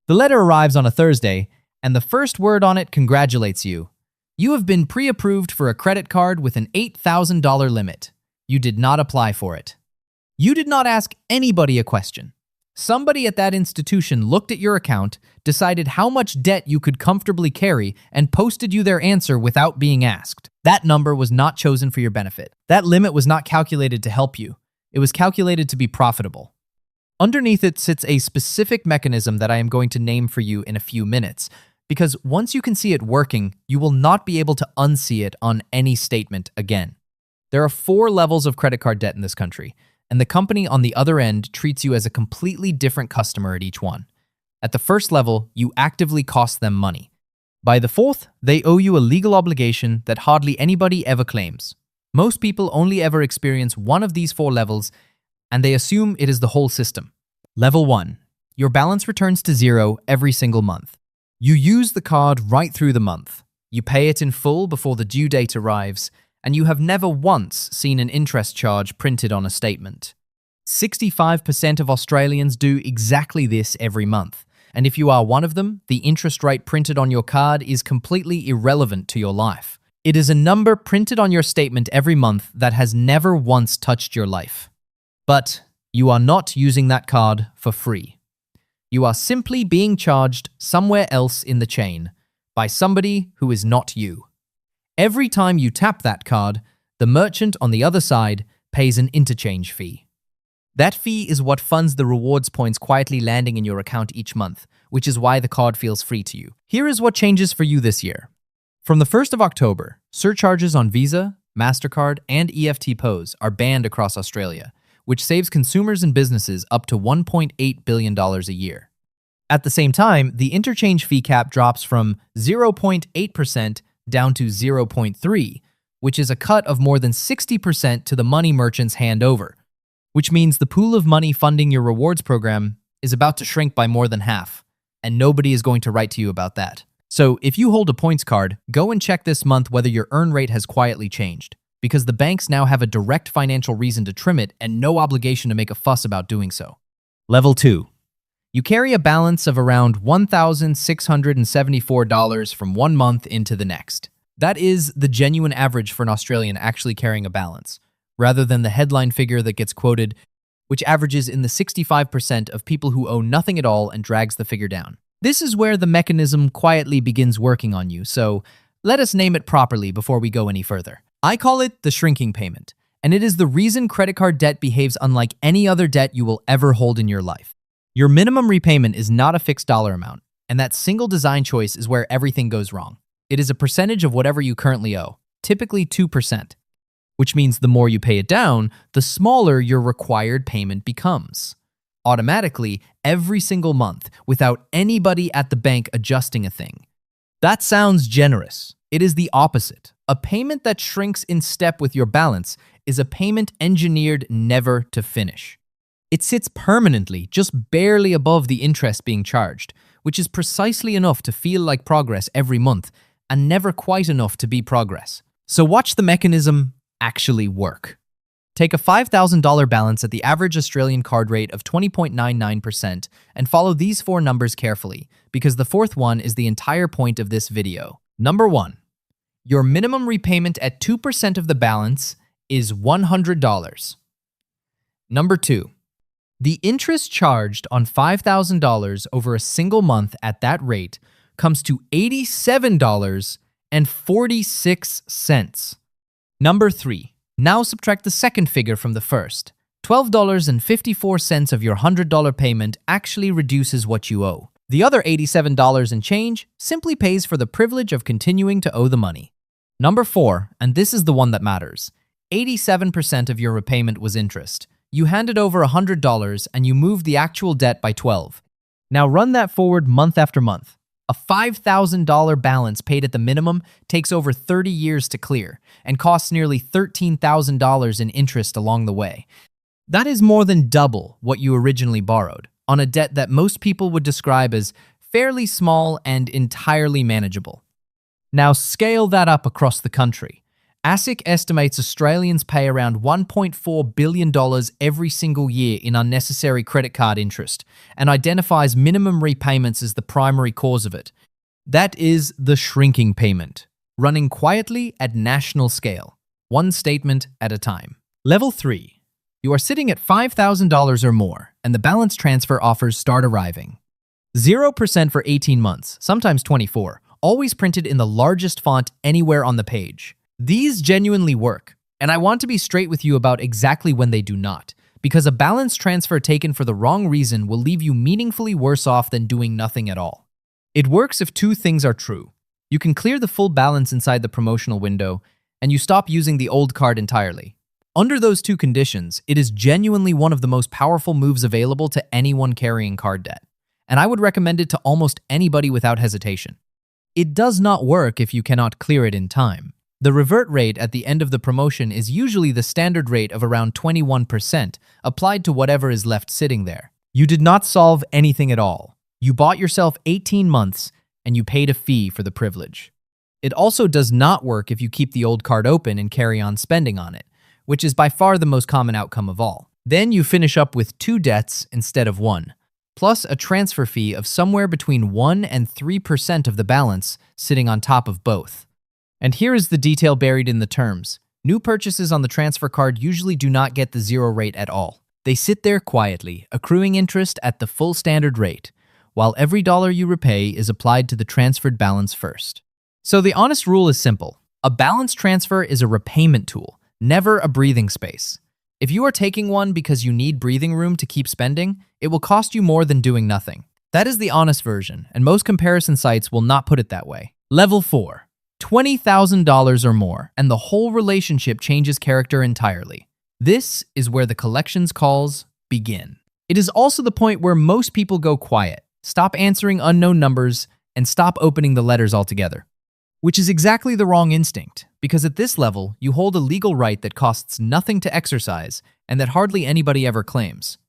The letter arrives on a Thursday, and the first word on it congratulates you. You have been pre-approved for a credit card with an $8,000 limit. You did not apply for it. You did not ask anybody a question. Somebody at that institution looked at your account, decided how much debt you could comfortably carry, and posted you their answer without being asked. That number was not chosen for your benefit. That limit was not calculated to help you. It was calculated to be profitable. Underneath it sits a specific mechanism that I am going to name for you in a few minutes, because once you can see it working, you will not be able to unsee it on any statement again. There are 4 levels of credit card debt in this country, and the company on the other end treats you as a completely different customer at each one. At the first level, you actively cost them money. By the 4th, they owe you a legal obligation that hardly anybody ever claims. Most people only ever experience one of these 4 levels, and they assume it is the whole system. Level 1. Your balance returns to 0 every single month. You use the card right through the month. You pay it in full before the due date arrives, and you have never once seen an interest charge printed on a statement. 65% of Australians do exactly this every month, and if you are one of them, the interest rate printed on your card is completely irrelevant to your life. It is a number printed on your statement every month that has never once touched your life. But you are not using that card for free. You are simply being charged somewhere else in the chain by somebody who is not you. Every time you tap that card, the merchant on the other side pays an interchange fee. That fee is what funds the rewards points quietly landing in your account each month, which is why the card feels free to you. Here is what changes for you this year. From the 1st of October, surcharges on Visa, MasterCard, and EFT POS are banned across Australia, which saves consumers and businesses up to $1.8 billion a year. At the same time, the interchange fee cap drops from 0.8% down to 0.3%, which is a cut of more than 60% to the money merchants hand over, which means the pool of money funding your rewards program is about to shrink by more than half, and nobody is going to write to you about that. So if you hold a points card, go and check this month whether your earn rate has quietly changed, because the banks now have a direct financial reason to trim it and no obligation to make a fuss about doing so. Level 2. You carry a balance of around $1,674 from one month into the next. That is the genuine average for an Australian actually carrying a balance, rather than the headline figure that gets quoted, which averages in the 65% of people who owe nothing at all and drags the figure down. This is where the mechanism quietly begins working on you, so let us name it properly before we go any further. I call it the shrinking payment, and it is the reason credit card debt behaves unlike any other debt you will ever hold in your life. Your minimum repayment is not a fixed dollar amount, and that single design choice is where everything goes wrong. It is a percentage of whatever you currently owe, typically 2%, which means the more you pay it down, the smaller your required payment becomes. Automatically, every single month, without anybody at the bank adjusting a thing. That sounds generous. It is the opposite. A payment that shrinks in step with your balance is a payment engineered never to finish. It sits permanently, just barely above the interest being charged, which is precisely enough to feel like progress every month, and never quite enough to be progress. So watch the mechanism actually work. Take a $5,000 balance at the average Australian card rate of 20.99% and follow these 4 numbers carefully, because the 4th one is the entire point of this video. Number 1. Your minimum repayment at 2% of the balance is $100. Number 2. The interest charged on $5,000 over a single month at that rate comes to $87.46. Number 3. Now subtract the second figure from the first. $12.54 of your $100 payment actually reduces what you owe. The other $87 and change simply pays for the privilege of continuing to owe the money. Number 4, and this is the one that matters. 87% of your repayment was interest. You handed over $100 and you moved the actual debt by 12. Now run that forward month after month. A $5,000 balance paid at the minimum takes over 30 years to clear and costs nearly $13,000 in interest along the way. That is more than double what you originally borrowed on a debt that most people would describe as fairly small and entirely manageable. Now scale that up across the country. ASIC estimates Australians pay around $1.4 billion every single year in unnecessary credit card interest and identifies minimum repayments as the primary cause of it. That is the shrinking payment, running quietly at national scale, one statement at a time. Level 3. You are sitting at $5,000 or more, and the balance transfer offers start arriving. 0% for 18 months, sometimes 24, always printed in the largest font anywhere on the page. These genuinely work, and I want to be straight with you about exactly when they do not, because a balance transfer taken for the wrong reason will leave you meaningfully worse off than doing nothing at all. It works if two things are true. You can clear the full balance inside the promotional window, and you stop using the old card entirely. Under those two conditions, it is genuinely one of the most powerful moves available to anyone carrying card debt, and I would recommend it to almost anybody without hesitation. It does not work if you cannot clear it in time. The revert rate at the end of the promotion is usually the standard rate of around 21% applied to whatever is left sitting there. You did not solve anything at all. You bought yourself 18 months and you paid a fee for the privilege. It also does not work if you keep the old card open and carry on spending on it, which is by far the most common outcome of all. Then you finish up with 2 debts instead of 1, plus a transfer fee of somewhere between 1 and 3% of the balance sitting on top of both. And here is the detail buried in the terms. New purchases on the transfer card usually do not get the 0 rate at all. They sit there quietly, accruing interest at the full standard rate, while every dollar you repay is applied to the transferred balance first. So the honest rule is simple. A balance transfer is a repayment tool, never a breathing space. If you are taking one because you need breathing room to keep spending, it will cost you more than doing nothing. That is the honest version, and most comparison sites will not put it that way. Level 4. $20,000 or more, and the whole relationship changes character entirely. This is where the collections calls begin. It is also the point where most people go quiet, stop answering unknown numbers, and stop opening the letters altogether. Which is exactly the wrong instinct, because at this level, you hold a legal right that costs nothing to exercise and that hardly anybody ever claims.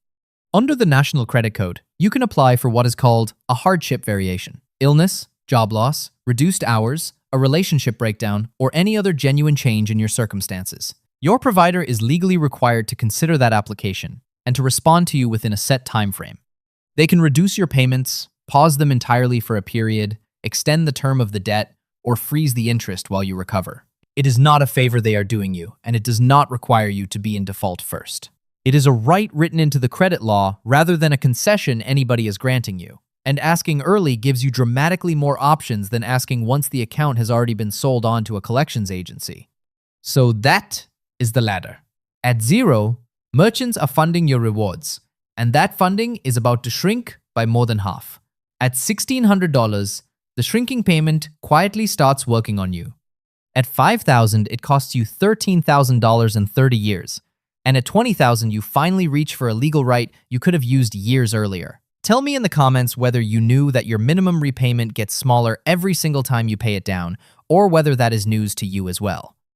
Under the National Credit Code, you can apply for what is called a hardship variation: illness, job loss, reduced hours, a relationship breakdown, or any other genuine change in your circumstances. Your provider is legally required to consider that application and to respond to you within a set time frame. They can reduce your payments, pause them entirely for a period, extend the term of the debt, or freeze the interest while you recover. It is not a favor they are doing you, and it does not require you to be in default first. It is a right written into the credit law rather than a concession anybody is granting you. And asking early gives you dramatically more options than asking once the account has already been sold on to a collections agency. So that is the ladder. At 0, merchants are funding your rewards, and that funding is about to shrink by more than half. At $1,600, the shrinking payment quietly starts working on you. At $5,000, it costs you $13,000 in 30 years, and at $20,000, you finally reach for a legal right you could have used years earlier. Tell me in the comments whether you knew that your minimum repayment gets smaller every single time you pay it down, or whether that is news to you as well.